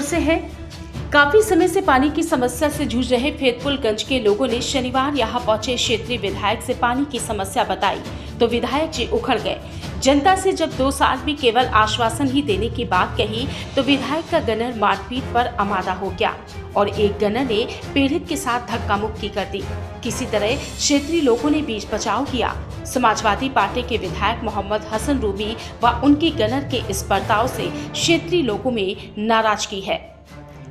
से है। काफी समय से पानी की समस्या से जूझ रहे फैतपुलगंज के लोगों ने शनिवार यहां पहुंचे क्षेत्रीय विधायक से पानी की समस्या बताई तो विधायक जी उखड़ गए। जनता से जब 2 साल भी केवल आश्वासन ही देने की बात कही तो विधायक का गनर मारपीट पर आमादा हो गया और एक गनर ने पीड़ित के साथ धक्का मुक्की कर दी। किसी तरह क्षेत्रीय लोगों ने बीच बचाव किया। समाजवादी पार्टी के विधायक मोहम्मद हसन रूमी व उनकी गनर के इस बर्ताव से क्षेत्रीय लोगों में नाराजगी है।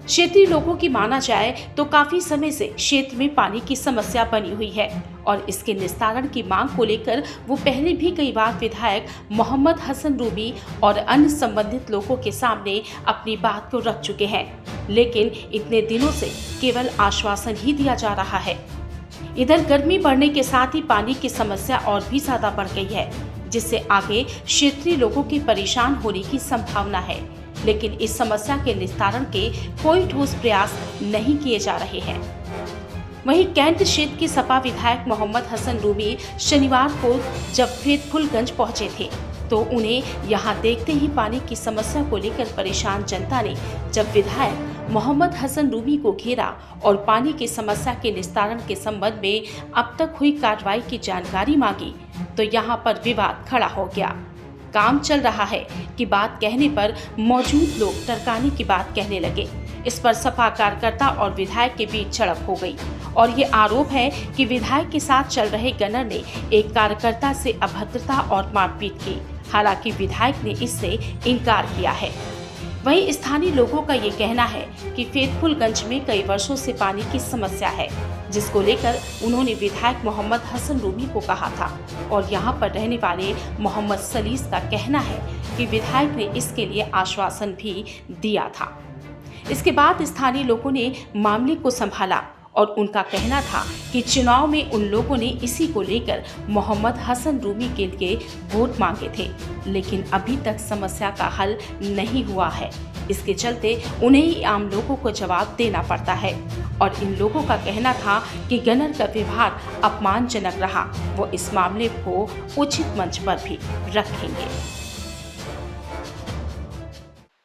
क्षेत्रीय लोगों की माना जाए तो काफी समय से क्षेत्र में पानी की समस्या बनी हुई है और इसके निस्तारण की मांग को लेकर वो पहले भी कई बार विधायक मोहम्मद हसन रूमी और अन्य संबंधित लोगों के सामने अपनी बात को रख चुके हैं, लेकिन इतने दिनों से केवल आश्वासन ही दिया जा रहा है। इधर गर्मी बढ़ने के साथ ही पानी की समस्या और भी ज्यादा बढ़ गई है, जिससे आगे क्षेत्रीय लोगों के परेशान होने की संभावना है, लेकिन इस समस्या के निस्तारण के कोई ठोस प्रयास नहीं किए जा रहे हैं। वहीं कैंट क्षेत्र के सपा विधायक मोहम्मद हसन रूमी शनिवार को जब फैतपुलगंज पहुंचे थे तो उन्हें यहां देखते ही पानी की समस्या को लेकर परेशान जनता ने जब विधायक मोहम्मद हसन रूमी को घेरा और पानी की समस्या के निस्तारण के संबंध में अब तक हुई कार्रवाई की जानकारी मांगी तो यहां पर विवाद खड़ा हो गया। काम चल रहा है कि बात कहने पर मौजूद लोग टरकाने की बात कहने लगे। इस पर सपा कार्यकर्ता और विधायक के बीच झड़प हो गई और ये आरोप है कि विधायक के साथ चल रहे गनर ने एक कार्यकर्ता से अभद्रता और मारपीट की। हालांकि विधायक ने इससे इनकार किया है। वहीं स्थानीय लोगों का ये कहना है कि फैतपुलगंज में कई वर्षों से पानी की समस्या है, जिसको लेकर उन्होंने विधायक मोहम्मद हसन रूमी को कहा था और यहां पर रहने वाले मोहम्मद सलीस का कहना है कि विधायक ने इसके लिए आश्वासन भी दिया था। इसके बाद स्थानीय लोगों ने मामले को संभाला और उनका कहना था कि चुनाव में उन लोगों ने इसी को लेकर मोहम्मद हसन रूमी के लिए वोट मांगे थे, लेकिन अभी तक समस्या का हल नहीं हुआ है। इसके चलते उन्हें ही आम लोगों को जवाब देना पड़ता है और इन लोगों का कहना था कि गनर का व्यवहार अपमानजनक रहा। वो इस मामले को उचित मंच पर भी रखेंगे।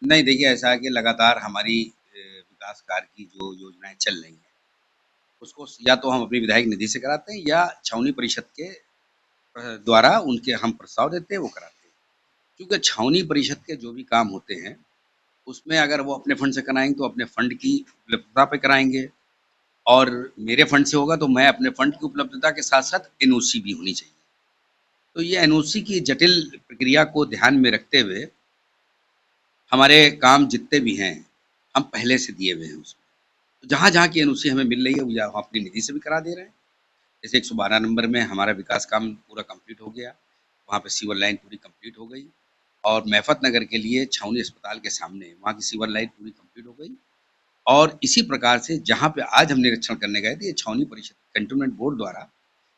नहीं, देखिए ऐसा है कि लगातार हमारी विकास कार्य की जो योजनाएं चल रही हैं उसको या तो हम अपनी विधायक निधि से कराते हैं या छावनी परिषद के द्वारा उनके हम प्रस्ताव देते हैं, वो कराते हैं। क्योंकि छावनी परिषद के जो भी काम होते हैं उसमें अगर वो अपने फंड से कराएंगे तो अपने फंड की उपलब्धता पे कराएंगे और मेरे फंड से होगा तो मैं अपने फंड की उपलब्धता के साथ साथ एनओसी भी होनी चाहिए। तो ये एनओसी की जटिल प्रक्रिया को ध्यान में रखते हुए हमारे काम जितने भी हैं हम पहले से दिए हुए हैं उसमें। तो जहाँ-जहाँ की एनओसी हमें मिल रही है वो या हम अपनी निधि से भी करा दे रहे हैं। जैसे 112 नंबर में हमारा विकास काम पूरा कंप्लीट हो गया, वहाँ पे सीवर लाइन पूरी कंप्लीट हो गई और मैफत नगर के लिए छावनी अस्पताल के सामने वहाँ की सीवर लाइन पूरी कंप्लीट हो गई। और इसी प्रकार से जहाँ पे आज हम निरीक्षण करने गए थे, ये छावनी परिषद कैंटोनमेंट बोर्ड द्वारा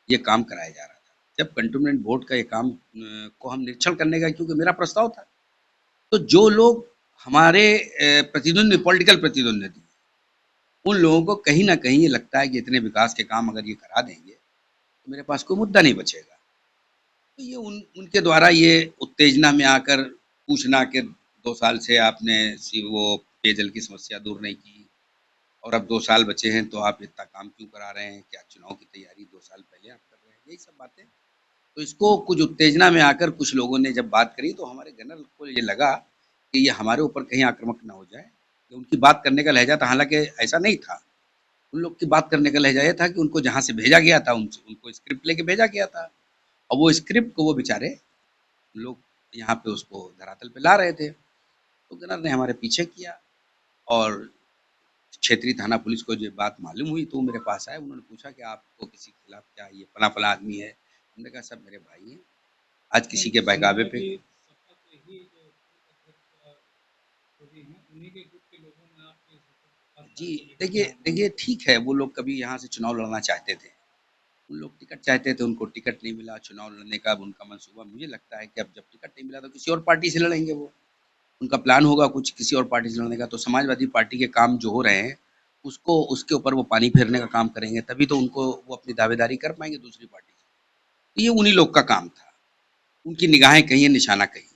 ये काम कराया जा रहा था। जब कैंटोनमेंट बोर्ड का ये काम को हम निरीक्षण करने गए क्योंकि मेरा प्रस्ताव था, तो जो लोग हमारे प्रतिद्वंदी पॉलिटिकल प्रतिद्वंदी उन लोगों को कहीं न कहीं ये लगता है कि इतने विकास के काम अगर ये करा देंगे तो मेरे पास कोई मुद्दा नहीं बचेगा। तो ये उनके द्वारा ये उत्तेजना में आकर पूछना कि 2 साल से आपने वो पेयजल की समस्या दूर नहीं की और अब 2 साल बचे हैं तो आप इतना काम क्यों करा रहे हैं? क्या चुनाव की तैयारी 2 साल पहले आप कर रहे हैं? यही सब बातें। तो इसको कुछ उत्तेजना में आकर कुछ लोगों ने जब बात करी तो हमारे गनर को ये लगा कि ये हमारे ऊपर कहीं आक्रामक ना हो जाए। कि उनकी बात करने का लहज़ा था, हालाँकि ऐसा नहीं था। उन लोग की बात करने का लहज़ा ये था कि उनको जहाँ से भेजा गया था उनको स्क्रिप्ट लेके भेजा गया था और वो स्क्रिप्ट को वो बेचारे लोग यहाँ पे उसको धरातल पे ला रहे थे। तो गनर ने हमारे पीछे किया और क्षेत्रीय थाना पुलिस को ये बात मालूम हुई तो वो मेरे पास आए। उन्होंने पूछा कि आपको किसी के खिलाफ क्या ये फला-फला आदमी है? हमने कहा सब मेरे भाई हैं। आज किसी के बहकावे पे जी, देखिए ठीक है, वो लोग कभी यहाँ से चुनाव लड़ना चाहते थे। उन लोग टिकट चाहते थे, उनको टिकट नहीं मिला, चुनाव लड़ने का अब उनका मंसूबा मुझे लगता है कि अब जब टिकट नहीं मिला तो किसी और पार्टी से लड़ेंगे वो। उनका प्लान होगा कुछ किसी और पार्टी से लड़ने का, तो समाजवादी पार्टी के काम जो हो रहे हैं, उसको उसके ऊपर वो पानी फेरने का काम करेंगे, तभी तो उनको वो अपनी दावेदारी कर पाएँगे दूसरी पार्टी से। तो ये उन्हीं लोग का काम था। उनकी निगाहें कहीं हैं, निशाना कहीं।